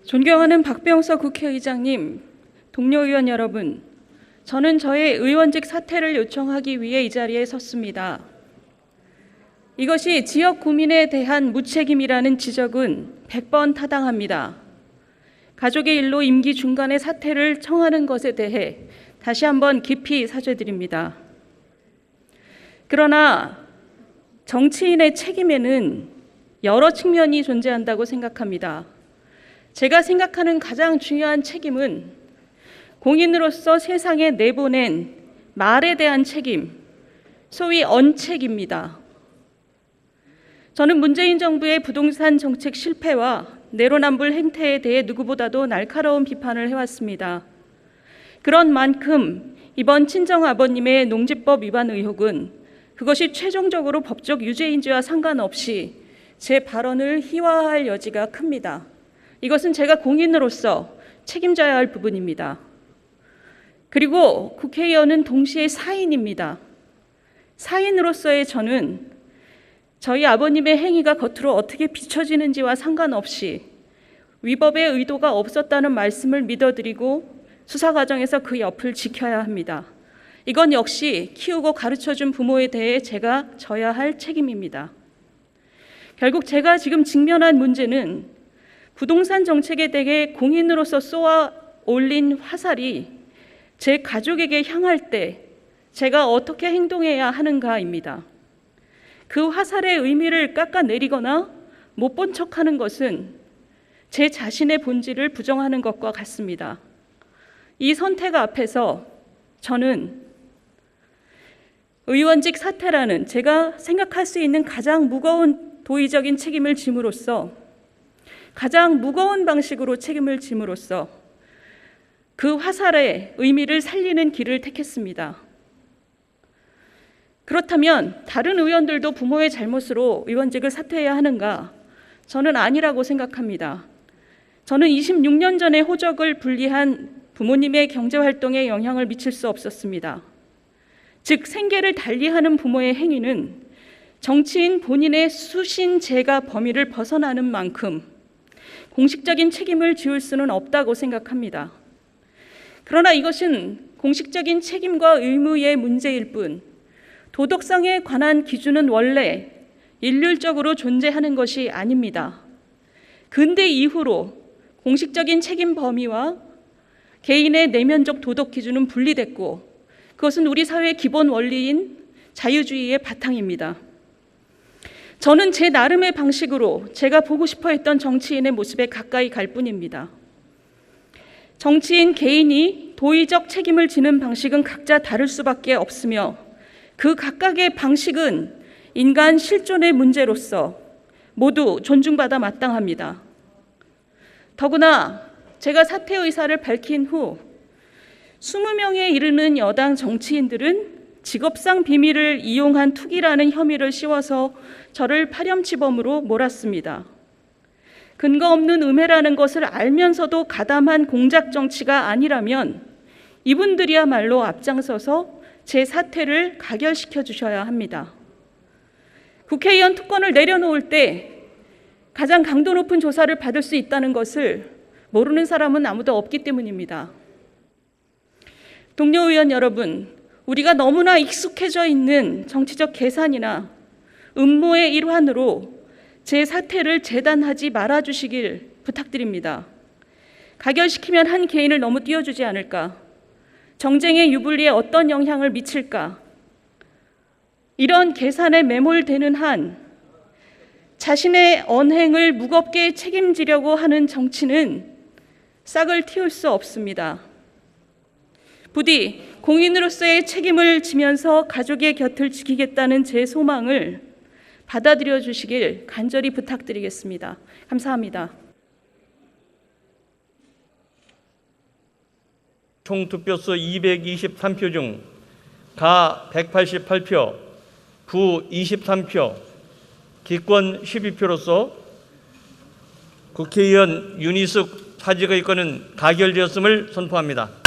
존경하는 박병석 국회의장님, 동료 의원 여러분, 저는 저의 의원직 사퇴를 요청하기 위해 이 자리에 섰습니다. 이것이 지역 구민에 대한 무책임이라는 지적은 100번 타당합니다. 가족의 일로 임기 중간에 사퇴를 청하는 것에 대해 다시 한번 깊이 사죄드립니다. 그러나 정치인의 책임에는 여러 측면이 존재한다고 생각합니다. 제가 생각하는 가장 중요한 책임은 공인으로서 세상에 내보낸 말에 대한 책임, 소위 언책입니다. 저는 문재인 정부의 부동산 정책 실패와 내로남불 행태에 대해 누구보다도 날카로운 비판을 해왔습니다. 그런 만큼 이번 친정아버님의 농지법 위반 의혹은 그것이 최종적으로 법적 유죄인지와 상관없이 제 발언을 희화화할 여지가 큽니다. 이것은 제가 공인으로서 책임져야 할 부분입니다. 그리고 국회의원은 동시에 사인입니다. 사인으로서의 저는 저희 아버님의 행위가 겉으로 어떻게 비춰지는지와 상관없이 위법의 의도가 없었다는 말씀을 믿어드리고 수사 과정에서 그 옆을 지켜야 합니다. 이건 역시 키우고 가르쳐준 부모에 대해 제가 져야 할 책임입니다. 결국 제가 지금 직면한 문제는 부동산 정책에 대해 공인으로서 쏘아 올린 화살이 제 가족에게 향할 때 제가 어떻게 행동해야 하는가입니다. 그 화살의 의미를 깎아내리거나 못 본 척하는 것은 제 자신의 본질을 부정하는 것과 같습니다. 이 선택 앞에서 저는 의원직 사퇴라는 제가 생각할 수 있는 가장 무거운 도의적인 책임을 짐으로써 가장 무거운 방식으로 책임을 짐으로써 그 화살의 의미를 살리는 길을 택했습니다. 그렇다면 다른 의원들도 부모의 잘못으로 의원직을 사퇴해야 하는가? 저는 아니라고 생각합니다. 저는 26년 전에 호적을 분리한 부모님의 경제활동에 영향을 미칠 수 없었습니다. 즉 생계를 달리하는 부모의 행위는 정치인 본인의 수신제가 범위를 벗어나는 만큼 공식적인 책임을 지울 수는 없다고 생각합니다. 그러나 이것은 공식적인 책임과 의무의 문제일 뿐 도덕성에 관한 기준은 원래 일률적으로 존재하는 것이 아닙니다. 근대 이후로 공식적인 책임 범위와 개인의 내면적 도덕 기준은 분리됐고 그것은 우리 사회의 기본 원리인 자유주의의 바탕입니다. 저는 제 나름의 방식으로 제가 보고 싶어 했던 정치인의 모습에 가까이 갈 뿐입니다. 정치인 개인이 도의적 책임을 지는 방식은 각자 다를 수밖에 없으며 그 각각의 방식은 인간 실존의 문제로서 모두 존중받아 마땅합니다. 더구나 제가 사퇴 의사를 밝힌 후 20명에 이르는 여당 정치인들은 직업상 비밀을 이용한 투기라는 혐의를 씌워서 저를 파렴치범으로 몰았습니다. 근거 없는 음해라는 것을 알면서도 가담한 공작 정치가 아니라면 이분들이야말로 앞장서서 제 사퇴를 가결시켜 주셔야 합니다. 국회의원 특권을 내려놓을 때 가장 강도 높은 조사를 받을 수 있다는 것을 모르는 사람은 아무도 없기 때문입니다. 동료 의원 여러분, 우리가 너무나 익숙해져 있는 정치적 계산이나 음모의 일환으로 제 사퇴를 재단하지 말아주시길 부탁드립니다. 가결시키면 한 개인을 너무 띄워주지 않을까? 정쟁의 유불리에 어떤 영향을 미칠까? 이런 계산에 매몰되는 한 자신의 언행을 무겁게 책임지려고 하는 정치는 싹을 틔울 수 없습니다. 부디 공인으로서의 책임을 지면서 가족의 곁을 지키겠다는 제 소망을 받아들여 주시길 간절히 부탁드리겠습니다. 감사합니다. 총 득표수 223표 중 가 188표, 부 23표, 기권 12표로서 국회의원 윤희숙 사직의 건은 가결되었음을 선포합니다.